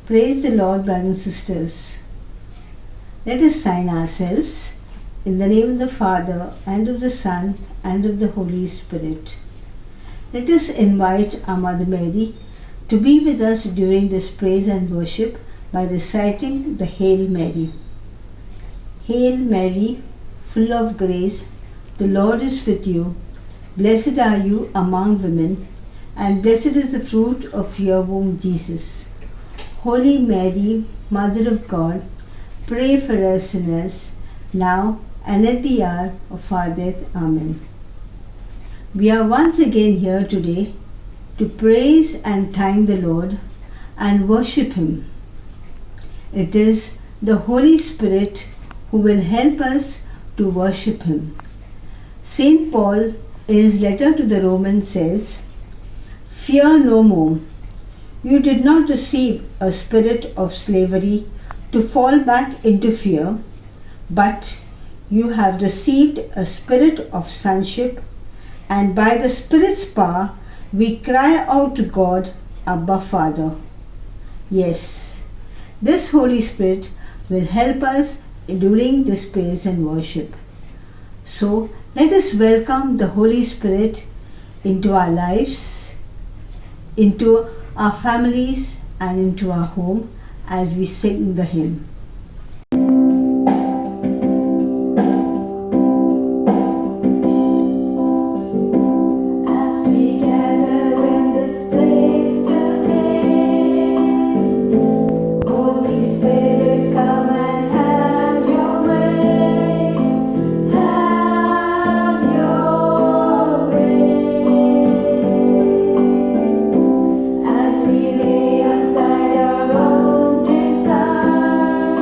Praise the Lord, brothers and sisters. Let us sign ourselves in the name of the Father, and of the Son, and of the Holy Spirit. Let us invite our Mother Mary to be with us during this praise and worship by reciting the Hail Mary. Hail Mary, full of grace, the Lord is with you. Blessed are you among women, and blessed is the fruit of your womb, Jesus. Holy Mary, Mother of God, pray for us sinners, now and at the hour of our death. Amen. We are once again here today to praise and thank the Lord and worship Him. It is the Holy Spirit who will help us to worship Him. St. Paul in his letter to the Romans says, "Fear no more. You did not receive a spirit of slavery to fall back into fear, but you have received a spirit of sonship, and by the Spirit's power we cry out to God, Abba, Father." Yes, this Holy Spirit will help us during this praise and worship. So let us welcome the Holy Spirit into our lives, into our families, and into our home as we sing the hymn. As we lay aside our own desires,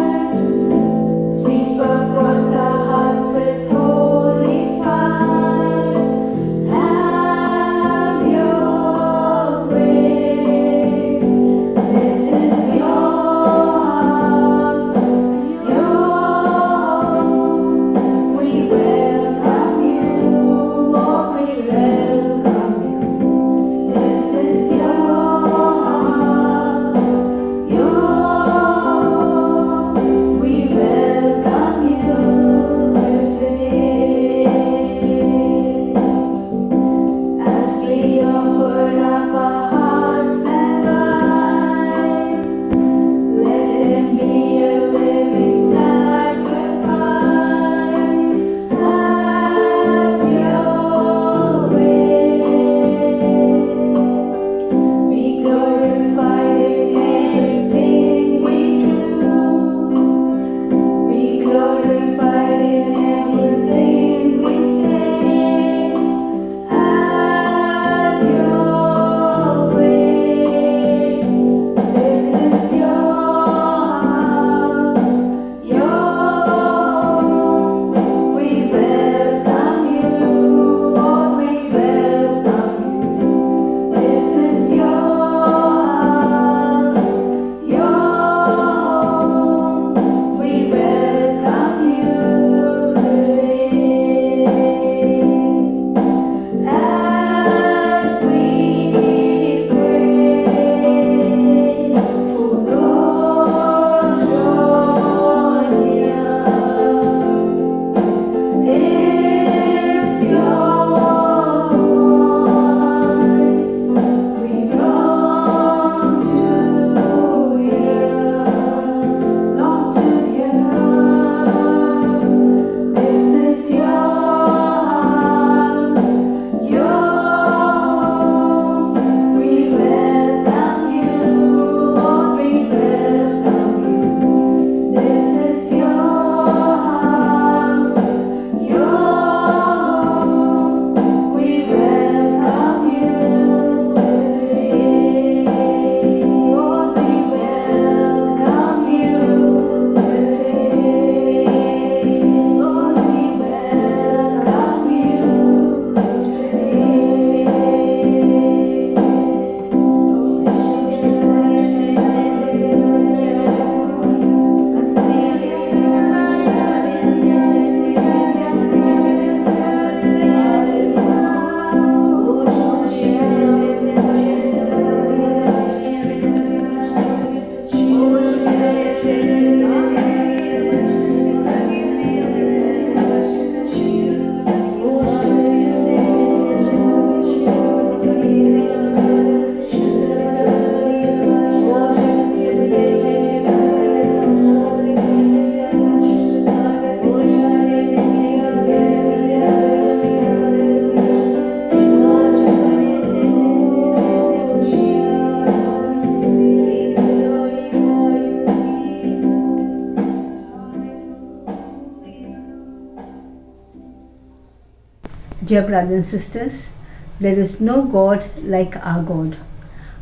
Dear brothers and sisters, there is no God like our God.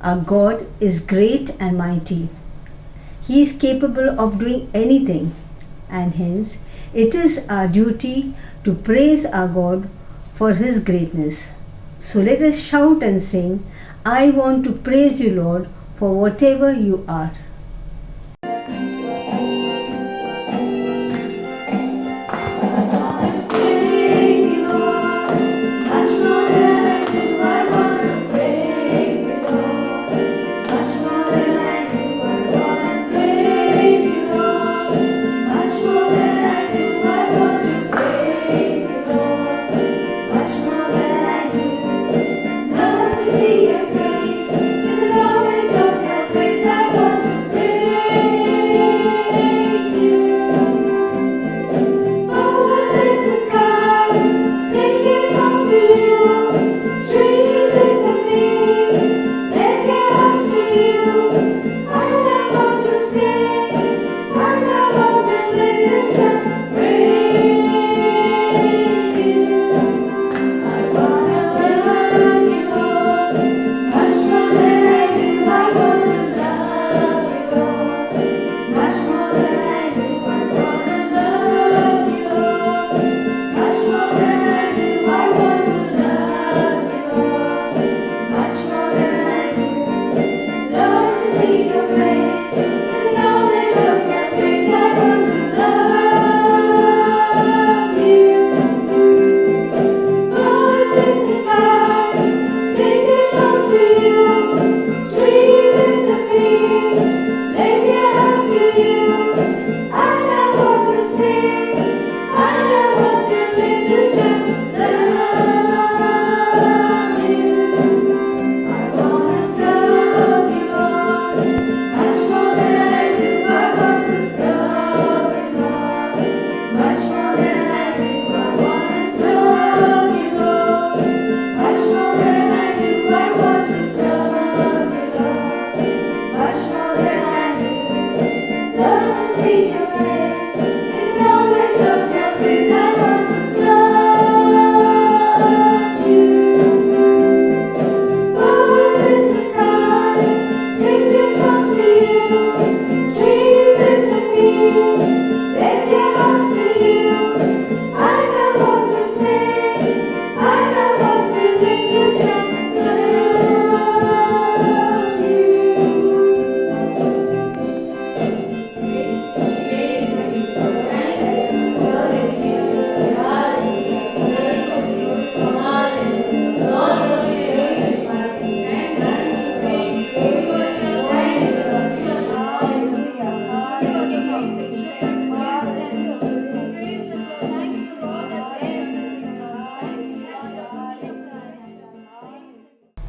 Our God is great and mighty. He is capable of doing anything, and hence it is our duty to praise our God for His greatness. So let us shout and sing, I want to praise you, Lord, for whatever you are.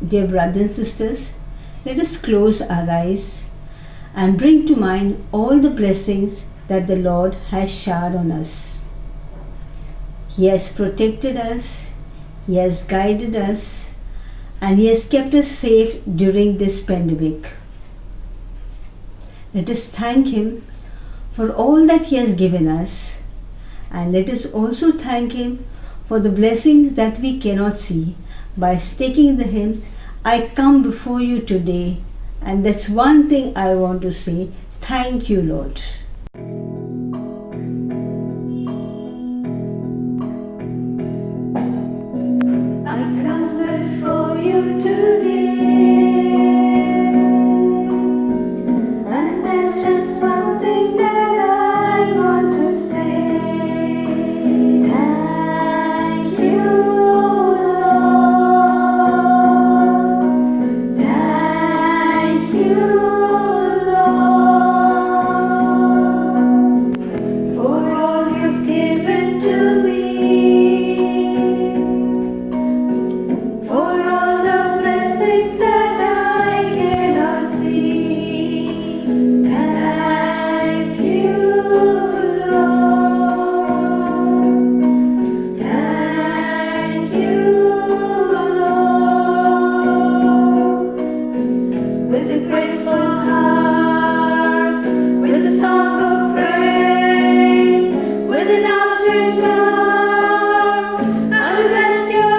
Dear brothers and sisters, let us close our eyes and bring to mind all the blessings that the Lord has showered on us. He has protected us, He has guided us, and He has kept us safe during this pandemic. Let us thank Him for all that He has given us, and let us also thank Him for the blessings that we cannot see by taking the hymn, I come before you today. And that's one thing I want to say, thank you, Lord. I come before you today, and there's just one thing that I want to say. Thank you, Lord. Thank you, Lord, for all you've given to me. For all the blessings that I cannot see. Thank you, Lord. Thank you, Lord. With a grateful heart, with a song of praise, with an outstretched arm, I will bless your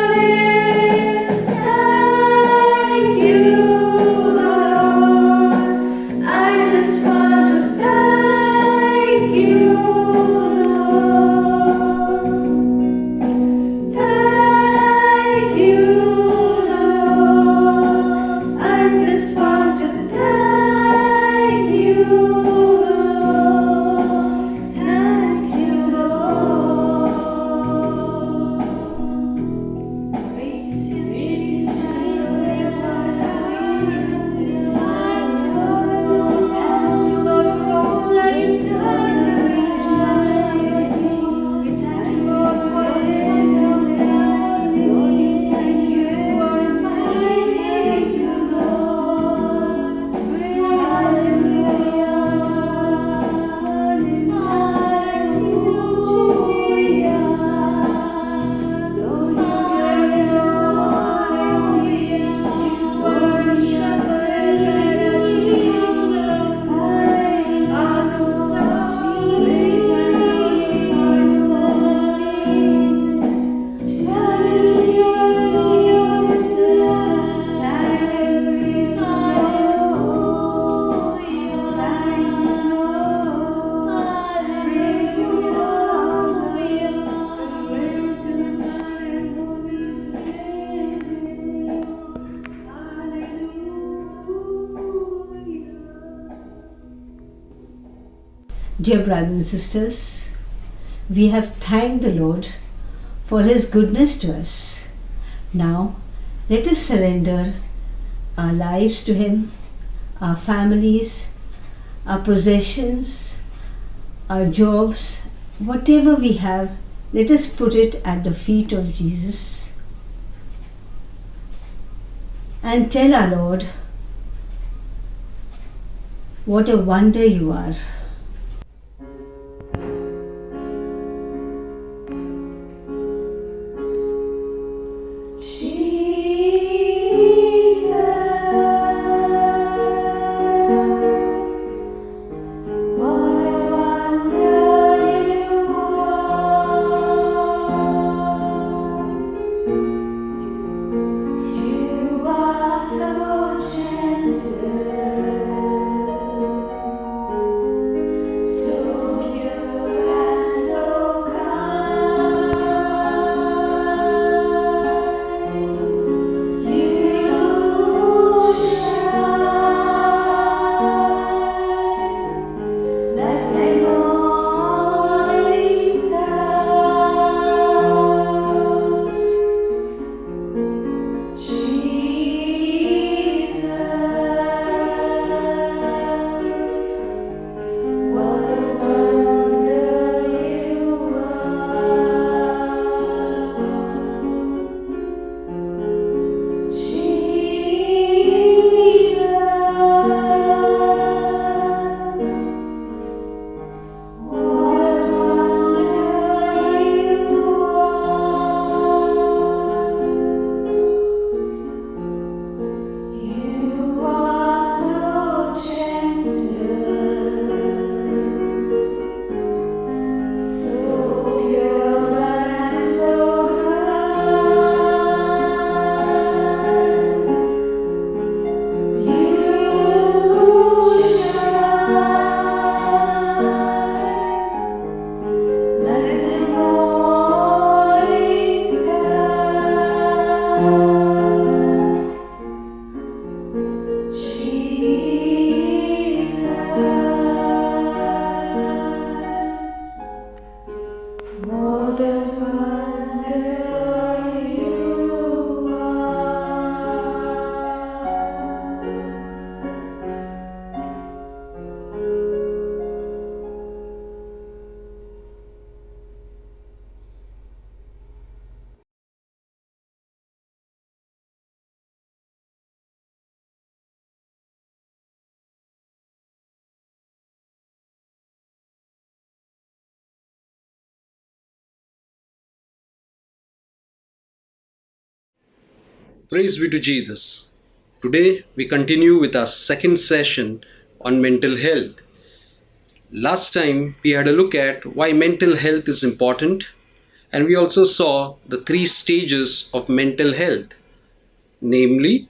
Dear brothers and sisters, we have thanked the Lord for His goodness to us. Now, let us surrender our lives to Him, our families, our possessions, our jobs, whatever we have, let us put it at the feet of Jesus and tell our Lord, what a wonder you are. Praise be to Jesus. Today we continue with our second session on mental health. Last time we had a look at why mental health is important, and we also saw the 3 stages of mental health, namely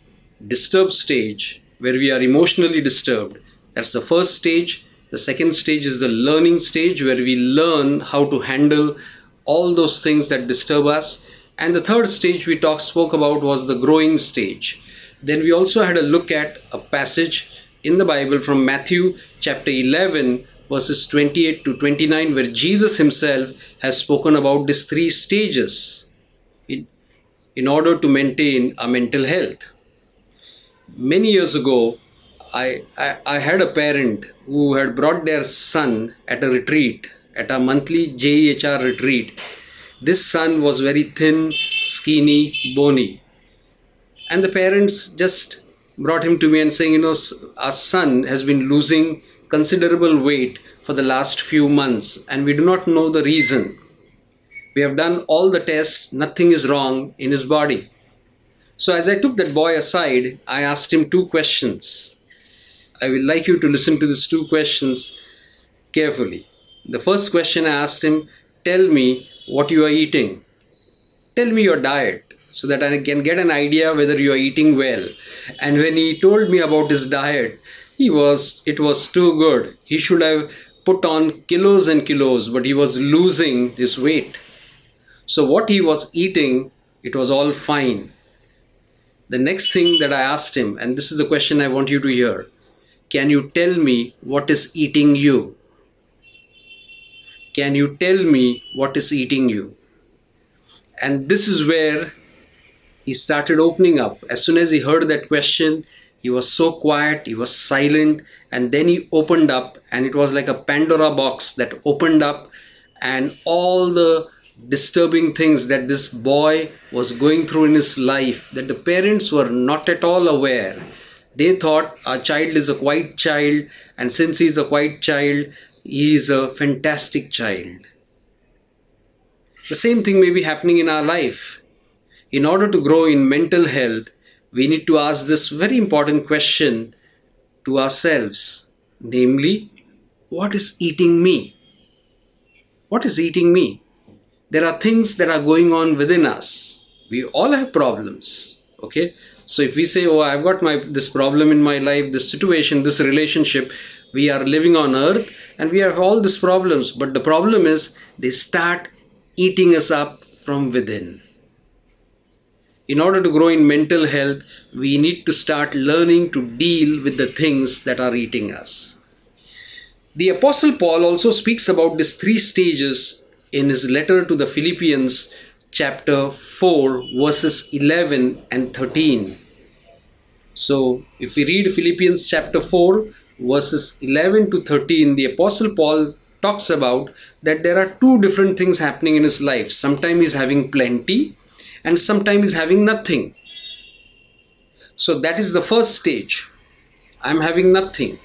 disturbed stage, where we are emotionally disturbed. That's the first stage. The second stage is the learning stage, where we learn how to handle all those things that disturb us. And the third stage we spoke about was the growing stage. Then we also had a look at a passage in the Bible from Matthew chapter 11 verses 28 to 29, where Jesus himself has spoken about these 3 stages in order to maintain our mental health. Many years ago, I had a parent who had brought their son at a retreat, at a monthly JEHR retreat. This son was very thin, skinny, bony. And the parents just brought him to me and saying, our son has been losing considerable weight for the last few months and we do not know the reason. We have done all the tests, nothing is wrong in his body. So as I took that boy aside, I asked him 2 questions. I would like you to listen to these 2 questions carefully. The first question I asked him, tell me what you are eating. Tell me your diet so that I can get an idea whether you are eating well. And when he told me about his diet, it was too good. He should have put on kilos and kilos, but he was losing this weight. So what he was eating, it was all fine. The next thing that I asked him, and this is the question I want you to hear, can you tell me what is eating you? Can you tell me what is eating you? And this is where he started opening up. As soon as he heard that question, he was so quiet, he was silent, and then he opened up, and it was like a Pandora box that opened up, and all the disturbing things that this boy was going through in his life, that the parents were not at all aware. They thought our child is a quiet child, and since he is a quiet child, he is a fantastic child. The same thing may be happening in our life. In order to grow in mental health, we need to ask this very important question to ourselves, namely, what is eating me? What is eating me? There are things that are going on within us. We all have problems. Okay? So if we say, oh, I've got this problem in my life, this situation, this relationship, we are living on earth and we have all these problems. But the problem is they start eating us up from within. In order to grow in mental health, we need to start learning to deal with the things that are eating us. The Apostle Paul also speaks about these 3 stages in his letter to the Philippians, chapter 4, verses 11 and 13. So, if we read Philippians chapter 4, verses 11 to 13, the Apostle Paul talks about that there are 2 different things happening in his life. Sometimes he's having plenty, and sometimes he's having nothing. So that is the first stage. I'm having nothing.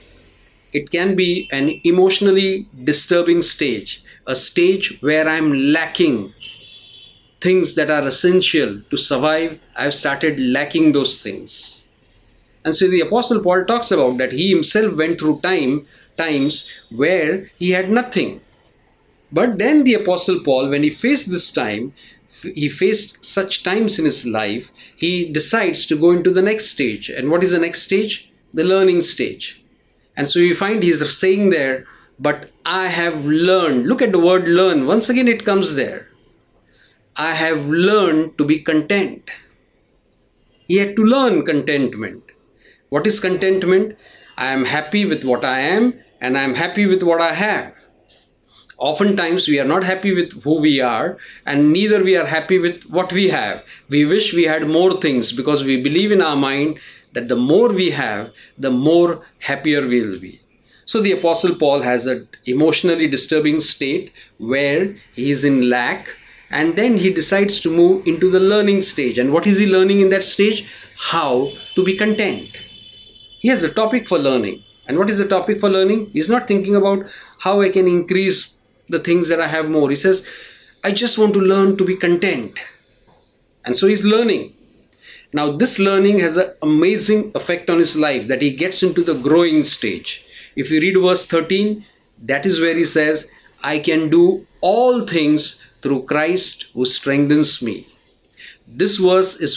It can be an emotionally disturbing stage, a stage where I'm lacking things that are essential to survive. I've started lacking those things. And so the Apostle Paul talks about that he himself went through times where he had nothing. But then the Apostle Paul, when he faced this time, he faced such times in his life, he decides to go into the next stage. And what is the next stage? The learning stage. And so you find he's saying there, but I have learned. Look at the word learn. Once again it comes there. I have learned to be content. He had to learn contentment. What is contentment? I am happy with what I am and I am happy with what I have. Oftentimes we are not happy with who we are, and neither we are happy with what we have. We wish we had more things because we believe in our mind that the more we have, the more happier we will be. So the Apostle Paul has an emotionally disturbing state where he is in lack, and then he decides to move into the learning stage. And what is he learning in that stage? How to be content. He has a topic for learning. And what is the topic for learning? He's not thinking about how I can increase the things that I have more. He says, I just want to learn to be content. And so he's learning. Now this learning has an amazing effect on his life, that he gets into the growing stage. If you read verse 13, that is where he says, I can do all things through Christ who strengthens me. This verse is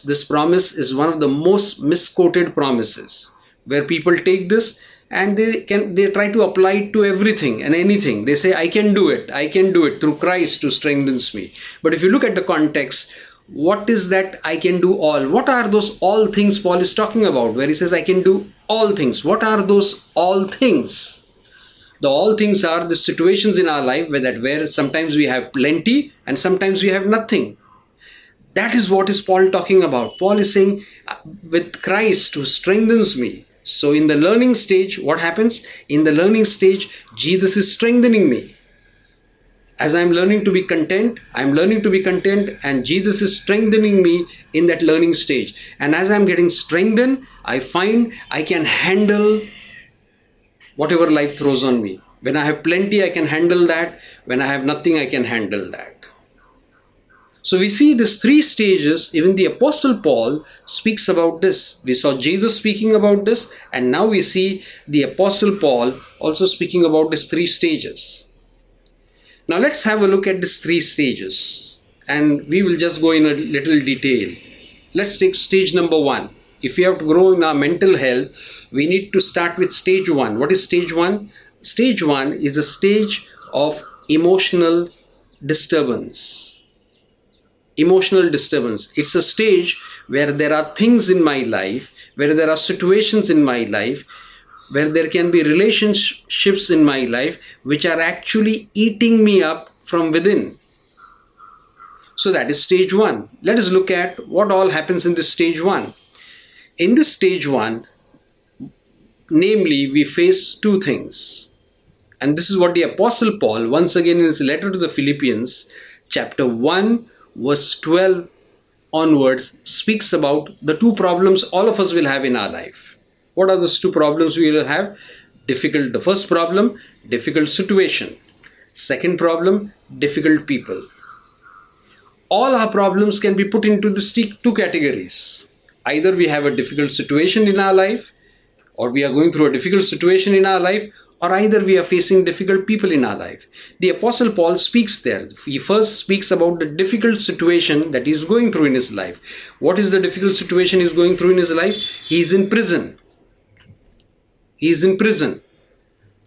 this promise is one of the most misquoted promises, where people take this and they try to apply it to everything and anything. They say, I can do it through Christ who strengthens me. But if you look at the context, what is that I can do all? What are those all things Paul is talking about, where he says I can do all things? What are those all things? The all things are the situations in our life where sometimes we have plenty and sometimes we have nothing. That is what is Paul talking about. Paul is saying, with Christ who strengthens me. So in the learning stage, what happens? In the learning stage, Jesus is strengthening me. As I'm learning to be content, and Jesus is strengthening me in that learning stage. And as I'm getting strengthened, I find I can handle whatever life throws on me. When I have plenty, I can handle that. When I have nothing, I can handle that. So we see these 3 stages. Even the Apostle Paul speaks about this. We saw Jesus speaking about this, and now we see the Apostle Paul also speaking about these 3 stages. Now let's have a look at these 3 stages, and we will just go in a little detail. Let's take stage number 1. If we have to grow in our mental health, we need to start with stage 1. What is stage 1? Stage 1 is a stage of emotional disturbance. Emotional disturbance. It's a stage where there are things in my life, where there are situations in my life where there can be relationships in my life which are actually eating me up from within. So that is stage 1. Let us look at what all happens in this stage 1. In this stage 1, namely, we face 2 things. And this is what the Apostle Paul, once again in his letter to the Philippians, chapter 1, verse 12 onwards, speaks about the 2 problems all of us will have in our life. What are those 2 problems we will have? The first problem, difficult situation. Second problem, difficult people. All our problems can be put into these 2 categories. Either we have a difficult situation in our life, or we are going through a difficult situation in our life, or either we are facing difficult people in our life. The Apostle Paul speaks there. He first speaks about the difficult situation that he is going through in his life. What is the difficult situation he is going through in his life? He is in prison. He is in prison.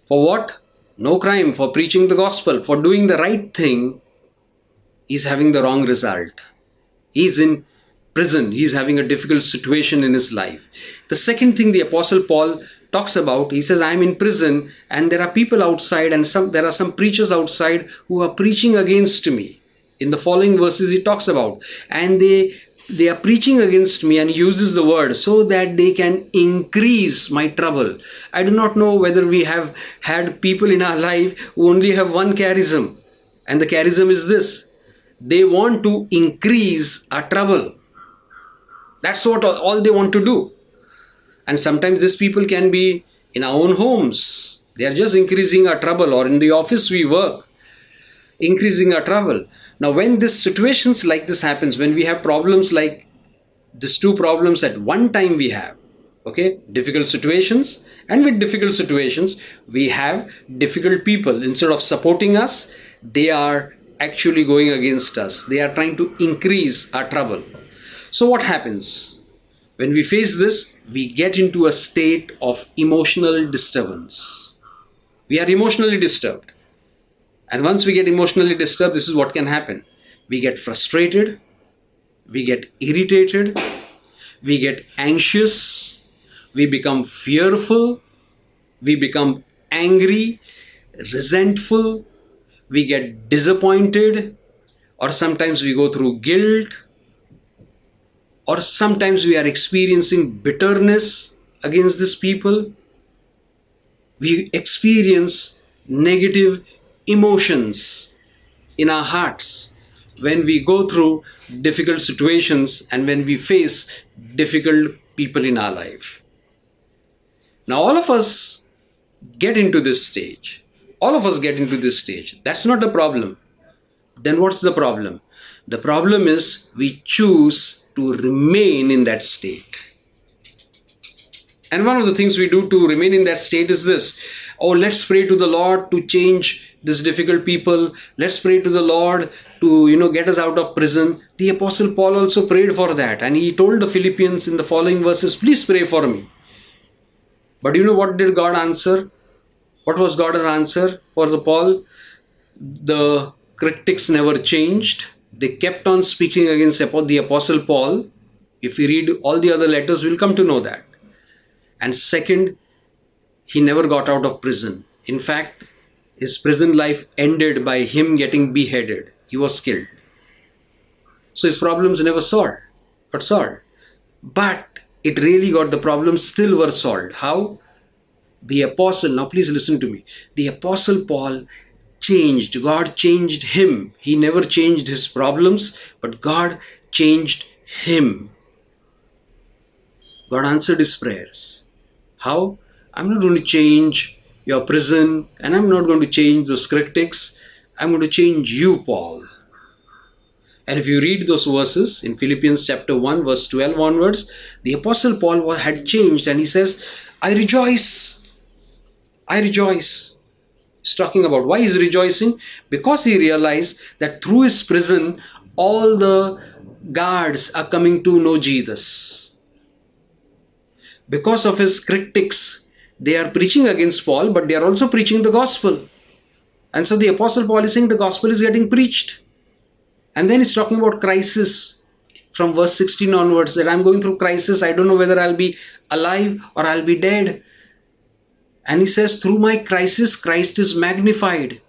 For what? No crime. For preaching the gospel. For doing the right thing. He is having the wrong result. He is in prison. He is having a difficult situation in his life. The second thing the Apostle Paul talks about, he says, I am in prison and there are people outside and there are some preachers outside who are preaching against me. In the following verses he talks about, and they are preaching against me, and he uses the word so that they can increase my trouble. I do not know whether we have had people in our life who only have one charism, and the charism is this: they want to increase our trouble. That's what all they want to do. And sometimes these people can be in our own homes. They are just increasing our trouble, or in the office we work, increasing our trouble. Now, when these situations like this happens, when we have problems like these 2 problems at one time we have, okay, difficult situations, and with difficult situations, we have difficult people. Instead of supporting us, they are actually going against us. They are trying to increase our trouble. So what happens? When we face this, we get into a state of emotional disturbance. We are emotionally disturbed. And once we get emotionally disturbed, this is what can happen. We get frustrated, we get irritated, we get anxious, we become fearful, we become angry, resentful, we get disappointed, or sometimes we go through guilt, or sometimes we are experiencing bitterness against these people. We experience negative emotions in our hearts when we go through difficult situations and when we face difficult people in our life. Now, all of us get into this stage. All of us get into this stage. That's not the problem. Then what's the problem? The problem is we choose to remain in that state. And one of the things we do to remain in that state is this: oh, let's pray to the Lord to change these difficult people. Let's pray to the Lord to, get us out of prison. The Apostle Paul also prayed for that, and he told the Philippians in the following verses, please pray for me. But what did God answer? What was God's answer for the Paul? The critics never changed. They kept on speaking against the Apostle Paul. If we read all the other letters, we'll come to know that. And second, he never got out of prison. In fact, his prison life ended by him getting beheaded. He was killed. So his problems never got solved. But it really got, the problems still were solved. How? The apostle, now please listen to me. The Apostle Paul changed. God changed him. He never changed his problems, but God changed him. God answered his prayers. How? I'm not going to change your prison, and I'm not going to change those critics. I'm going to change you, Paul. And if you read those verses in Philippians chapter 1 verse 12 onwards, the Apostle Paul had changed, and he says, I rejoice. I rejoice. He's talking about why he's rejoicing. Because he realized that through his prison, all the guards are coming to know Jesus. Because of his critics, they are preaching against Paul, but they are also preaching the gospel. And so the Apostle Paul is saying the gospel is getting preached. And then he's talking about crisis from verse 16 onwards, that I'm going through crisis. I don't know whether I'll be alive or I'll be dead. And he says, through my crisis, Christ is magnified.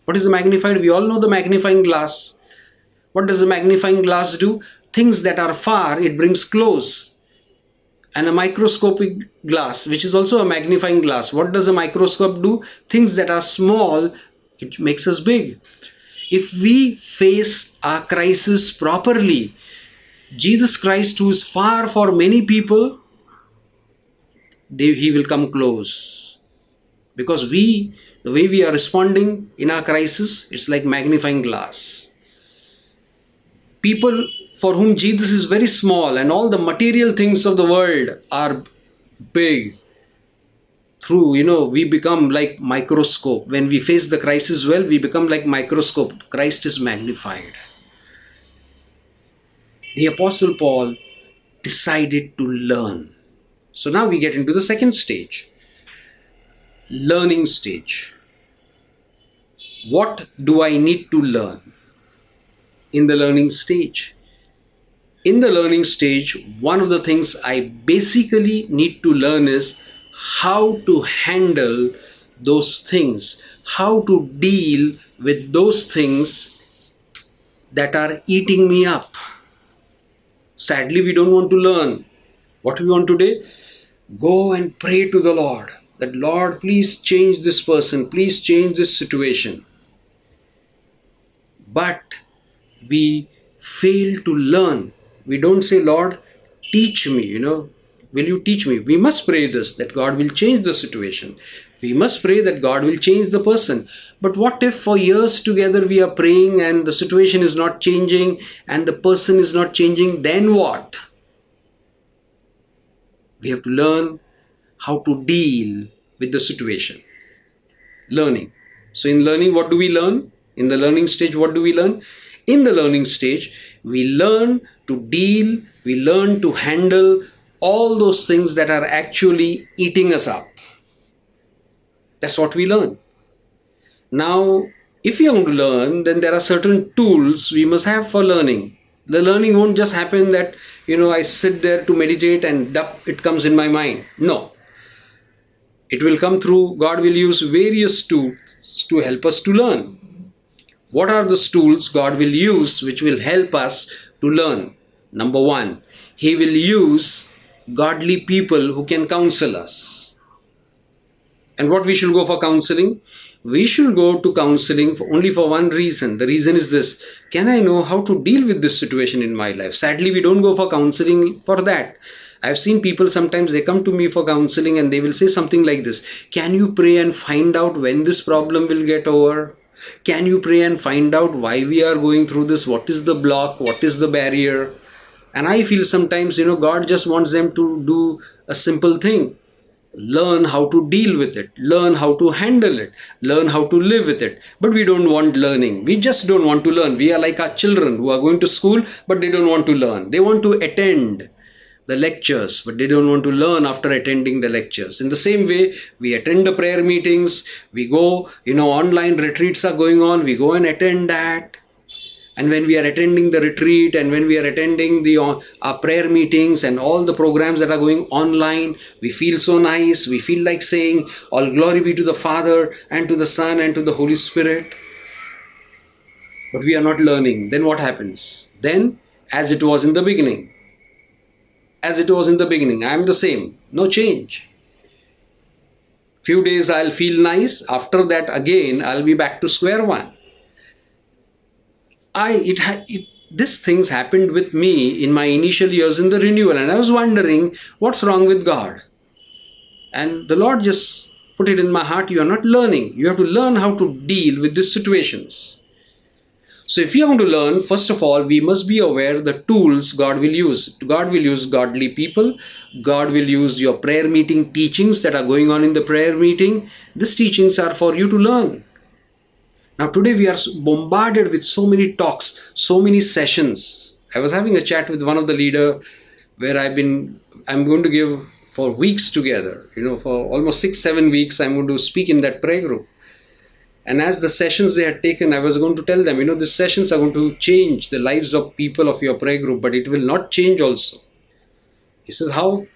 What is the magnified? We all know the magnifying glass. What does the magnifying glass do? Things that are far, it brings close. And a microscopic glass, which is also a magnifying glass. What does a microscope do? Things that are small, it makes us big. If we face our crisis properly, Jesus Christ, who is far for many people, he will come close. Because the way we are responding in our crisis, it's like magnifying glass. People for whom Jesus is very small and all the material things of the world are big. We become like microscope. When we face the crisis well, we become like microscope. Christ is magnified. The Apostle Paul decided to learn. So now we get into the second stage. Learning stage. What do I need to learn in the learning stage? In the learning stage, one of the things I basically need to learn is how to handle those things, how to deal with those things that are eating me up. Sadly, we don't want to learn. What we want today? Go and pray to the Lord. That Lord, please change this person. Please change this situation. But we fail to learn. We don't say, Lord, teach me, will you teach me? We must pray this, that God will change the situation. We must pray that God will change the person. But what if for years together we are praying and the situation is not changing and the person is not changing? Then what? We have to learn how to deal with the situation. Learning. So in learning, what do we learn? In the learning stage, what do we learn? In the learning stage, we learn to deal, we learn to handle all those things that are actually eating us up. That's what we learn. Now, if you want to learn, then there are certain tools we must have for learning. The learning won't just happen that, I sit there to meditate and it comes in my mind. No. It will come through, God will use various tools to help us to learn. What are the tools God will use which will help us to learn? Number one, He will use godly people who can counsel us. And what we should go for counseling? We should go to counseling only for one reason. The reason is this: can I know how to deal with this situation in my life? Sadly, we don't go for counseling for that. I've seen people, sometimes they come to me for counseling and they will say something like this: can you pray and find out when this problem will get over? Can you pray and find out why we are going through this? What is the block? What is the barrier? And I feel sometimes, God just wants them to do a simple thing. Learn how to deal with it. Learn how to handle it. Learn how to live with it. But we don't want learning. We just don't want to learn. We are like our children who are going to school, but they don't want to learn. They want to attend the lectures, but they don't want to learn after attending the lectures. In the same way, we attend the prayer meetings. We go, online retreats are going on. We go and attend that. And when we are attending the retreat and when we are attending our prayer meetings and all the programs that are going online, we feel so nice. We feel like saying, all glory be to the Father and to the Son and to the Holy Spirit. But we are not learning. Then what happens? Then, as it was in the beginning, I am the same. No change. Few days I'll feel nice. After that, again, I'll be back to square one. These things happened with me in my initial years in the renewal, and I was wondering what's wrong with God. And the Lord just put it in my heart: you are not learning. You have to learn how to deal with these situations. So if you want to learn, first of all, we must be aware the tools God will use. God will use godly people. God will use your prayer meeting teachings that are going on in the prayer meeting. These teachings are for you to learn. Now today we are bombarded with so many talks, so many sessions. I was having a chat with one of the leader where I'm going to give for weeks together, for almost 6-7 weeks, I'm going to speak in that prayer group. And as the sessions they had taken, I was going to tell them, these sessions are going to change the lives of people of your prayer group, but it will not change also. He says, how?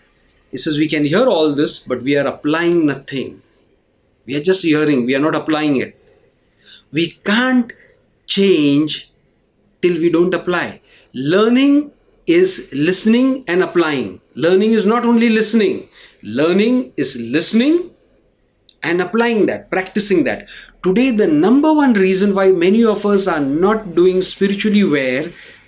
He says, we can hear all this, but we are applying nothing. We are just hearing, we are not applying it. We can't change till we don't apply. Learning is listening and applying. Learning is not only listening, learning is listening and applying that, practicing that. Today, the number one reason why many of us are not doing spiritually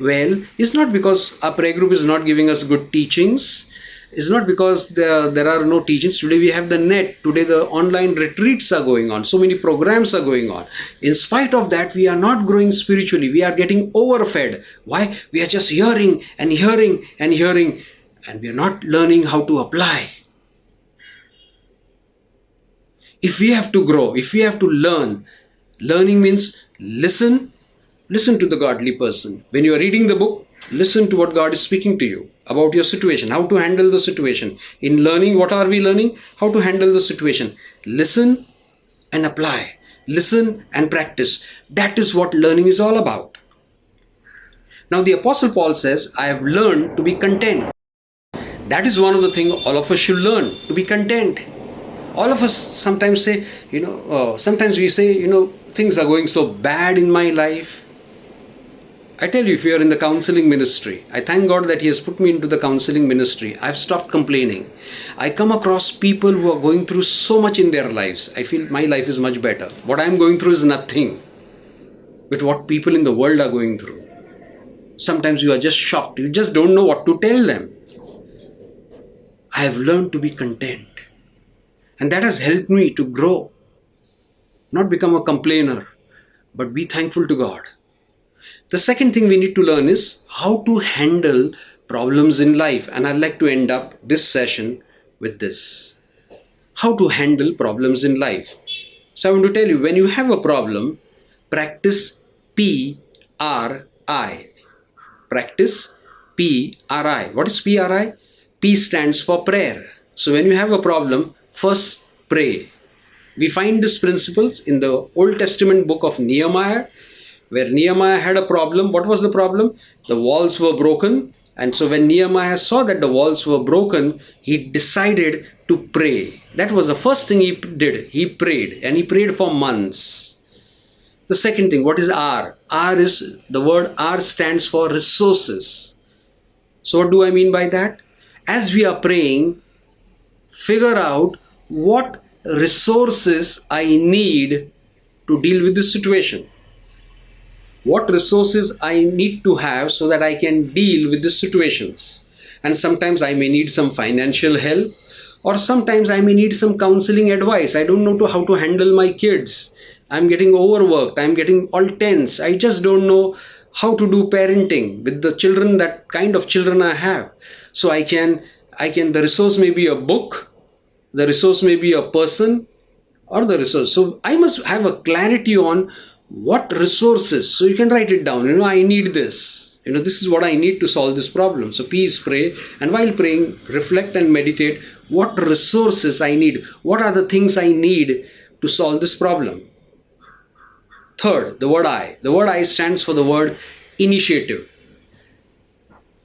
well is not because our prayer group is not giving us good teachings. It's not because there are no teachings. Today we have the net. Today the online retreats are going on. So many programs are going on. In spite of that, we are not growing spiritually. We are getting overfed. Why? We are just hearing and hearing and hearing, and we are not learning how to apply. If we have to grow, if we have to learn, learning means listen to the godly person. When you are reading the book, listen to what God is speaking to you about your situation, how to handle the situation. In learning, what are we learning? How to handle the situation. Listen and apply. Listen and practice. That is what learning is all about. Now the Apostle Paul says, I have learned to be content. That is one of the things all of us should learn, to be content. All of us sometimes say, sometimes we say, things are going so bad in my life. I tell you, if you are in the counseling ministry, I thank God that He has put me into the counseling ministry. I've stopped complaining. I come across people who are going through so much in their lives. I feel my life is much better. What I'm going through is nothing with what people in the world are going through. Sometimes you are just shocked. You just don't know what to tell them. I have learned to be content. And that has helped me to grow. Not become a complainer, but be thankful to God. The second thing we need to learn is how to handle problems in life. And I'd like to end up this session with this. How to handle problems in life. So I want to tell you, when you have a problem, practice PRI. Practice PRI. What is PRI? P stands for prayer. So when you have a problem, first pray. We find these principles in the Old Testament book of Nehemiah, where Nehemiah had a problem. What was the problem? The walls were broken. And so when Nehemiah saw that the walls were broken, he decided to pray. That was the first thing he did. He prayed, and he prayed for months. The second thing, what is R? The word R stands for resources. So what do I mean by that? As we are praying, figure out what resources I need to deal with this situation. What resources I need to have so that I can deal with these situations. And sometimes I may need some financial help, or sometimes I may need some counseling advice. I don't know how to handle my kids. I'm getting overworked. I'm getting all tense. I just don't know how to do parenting with the children, that kind of children I have. So the resource may be a book, the resource may be a person, or the resource. So I must have a clarity on what resources. So you can write it down. I need this. This is what I need to solve this problem. So P is pray. And while praying, reflect and meditate what resources I need. What are the things I need to solve this problem? Third, the word I. The word I stands for the word initiative.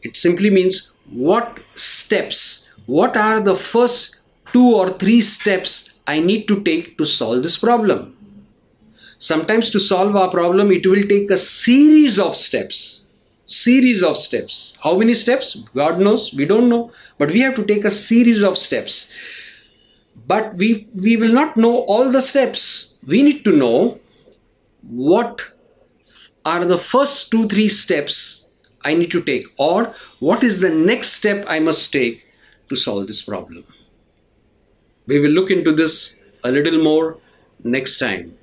It simply means what steps, what are the first 2 or 3 steps I need to take to solve this problem. Sometimes to solve our problem, it will take a series of steps. How many steps? God knows, we don't know. But we have to take a series of steps. But we will not know all the steps. We need to know what are the first 2-3 steps I need to take, or what is the next step I must take to solve this problem. We will look into this a little more next time.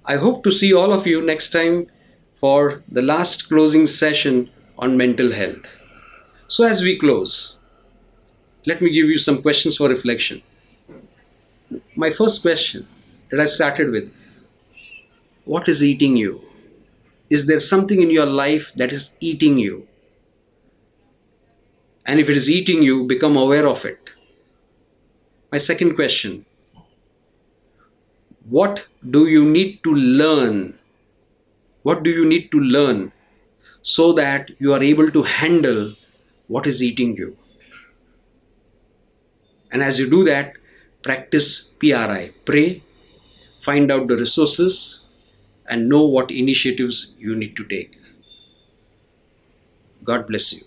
I hope to see all of you next time for the last closing session on mental health. So as we close, let me give you some questions for reflection. My first question that I started with, what is eating you? Is there something in your life that is eating you? And if it is eating you, become aware of it. My second question, what do you need to learn? What do you need to learn so that you are able to handle what is eating you? And as you do that, practice PRI. Pray, find out the resources, and know what initiatives you need to take. God bless you.